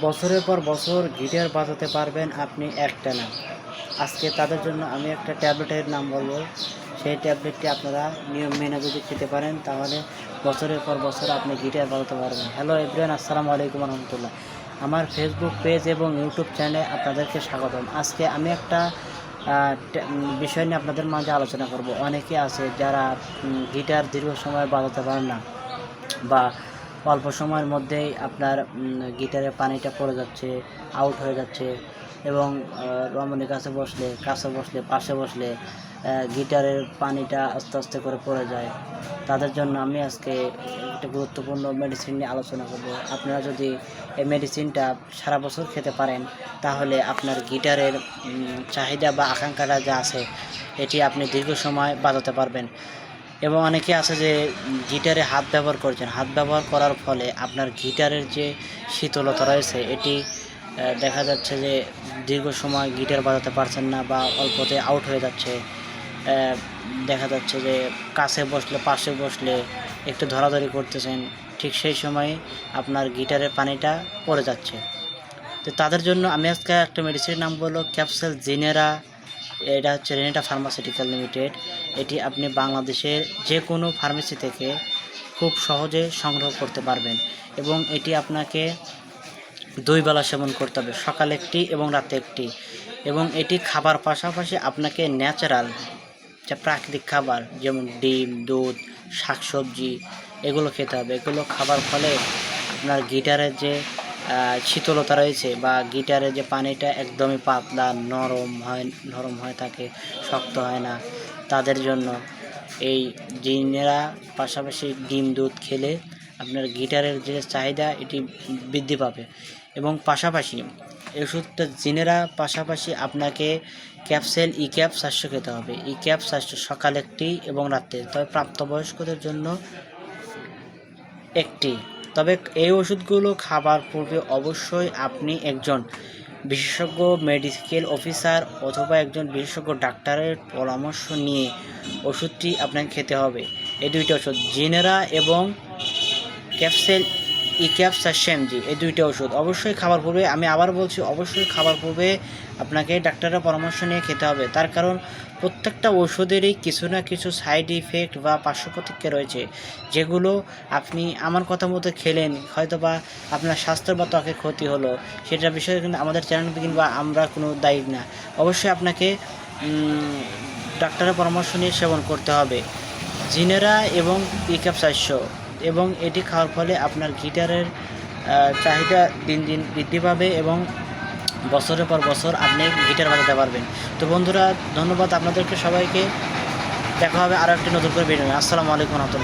বছরের পর বছর গিটার বাজাতে পারবেন আপনি একটানা। আজকে তাদের জন্য আমি একটা ট্যাবলেটের নাম বলবো। সেই ট্যাবলেটটি আপনারা নিয়ম মেনে যদি খেতে পারেন তাহলে বছরের পর বছর আপনি গিটার বাজাতে পারবেন। হ্যালো এভরিওয়ান, আসসালামু আলাইকুম রহমতুল্লাহ। আমার ফেসবুক পেজ এবং ইউটিউব চ্যানেলে আপনাদেরকে স্বাগতম। আজকে আমি একটা বিষয় নিয়ে আপনাদের মাঝে আলোচনা করব। অনেকে আছে যারা গিটার দীর্ঘ সময় বাজাতে পারেন না, বা অল্প সময়ের মধ্যেই আপনার গিটারের পানিটা পড়ে যাচ্ছে, আউট হয়ে যাচ্ছে, এবং রমণীর কাছে বসলে, পাশে বসলে গিটারের পানিটা আস্তে আস্তে করে পড়ে যায়। তাদের জন্য আমি আজকে একটা গুরুত্বপূর্ণ মেডিসিন নিয়ে আলোচনা করব। আপনারা যদি এই মেডিসিনটা সারা বছর খেতে পারেন তাহলে আপনার গিটারের চাহিদা বা আকাঙ্ক্ষাটা যা আছে এটি আপনি দীর্ঘ সময় বাজাতে পারবেন। এবং অনেকে আছে যে গিটারে হাত ব্যবহার করছেন, হাত ব্যবহার করার ফলে আপনার গিটারের যে শীতলতা রয়েছে এটি দেখা যাচ্ছে যে দীর্ঘ সময় গিটার বাজাতে পারছেন না, বা অল্পতে আউট হয়ে যাচ্ছে। দেখা যাচ্ছে যে কাছে বসলে, পাশে বসলে একটু ধরাধরি করতেছেন, ঠিক সেই সময় আপনার গিটারের পানিটা পড়ে যাচ্ছে। তো তাদের জন্য আমি আজকে একটা মেডিসিনের নাম বললো ক্যাপসুল জিনেরা। এটা হচ্ছে রেনেটা ফার্মাসিউটিক্যাল লিমিটেড। এটি আপনি বাংলাদেশের যে কোনো ফার্মেসি থেকে খুব সহজে সংগ্রহ করতে পারবেন, এবং এটি আপনাকে 2 বেলা সেবন করতে হবে, সকালে একটি এবং রাতে একটি। এবং এটি খাবার পাশাপাশি আপনাকে ন্যাচারাল যে প্রাকৃতিক খাবার যেমন ডিম, দুধ, শাকসবজি এগুলো খেতে হবে। এগুলো খাবার ফলে আপনার গিটারের যে শীতলতা রয়েছে, বা গিটারের যে পানিটা একদমই পাতলা নরম হয়ে থাকে, শক্ত হয় না, তাদের জন্য এই জিনেরা পাশাপাশি ডিম, দুধ খেলে আপনার গিটারের যে চাহিদা এটি বৃদ্ধি পাবে। এবং পাশাপাশি এই ওষুধটা জিনেরা পাশাপাশি আপনাকে ক্যাপসুল ক্যাপ 400 খেতে হবে। ক্যাপ 400 সকালে একটি এবং রাতে, তবে প্রাপ্তবয়স্কদের জন্য একটি। তবে এই ওষুধগুলো খাবার পূর্বে অবশ্যই আপনি একজন বিশেষজ্ঞ মেডিকেল অফিসার অথবা একজন বিশেষজ্ঞ ডাক্তারের পরামর্শ নিয়ে ওষুধটি আপনাকে খেতে হবে। এই দুইটা ওষুধ জিনেরা এবং ক্যাপসুল ক্যাপ 400 mg, এই দুইটা ওষুধ অবশ্যই খাবার পূর্বে, আমি আবার বলছি, অবশ্যই খাবার পূর্বে আপনাকে ডাক্তারের পরামর্শ নিয়ে খেতে হবে। তার কারণ প্রত্যেকটা ওষুধেরই কিছু না কিছু সাইড ইফেক্ট বা পার্শ্ব প্রতিক্রিয়া রয়েছে, যেগুলো আপনি আমার কথা মতো খেলেন, হয়তো বা আপনার স্বাস্থ্যের বা ত্বকের ক্ষতি হলো, সেটার বিষয়ে কিন্তু আমাদের চ্যানেল কিংবা আমরা কোনো দায়ী না। অবশ্যই আপনাকে ডাক্তারের পরামর্শ নিয়ে সেবন করতে হবে জিনেরা এবং ক্যাপ 400। এবং এটি খাওয়ার ফলে আপনার গিটারের চাহিদা দিন দিন বৃদ্ধি পাবে, এবং বছরের পর বছর আপনি গিটার বাজাতে পারবেন। তো বন্ধুরা, ধন্যবাদ আপনাদেরকে সবাইকে। দেখা হবে আরও একটি নতুন করে ভিডিও। আসসালামু আলাইকুম রহমতুল্লাহ।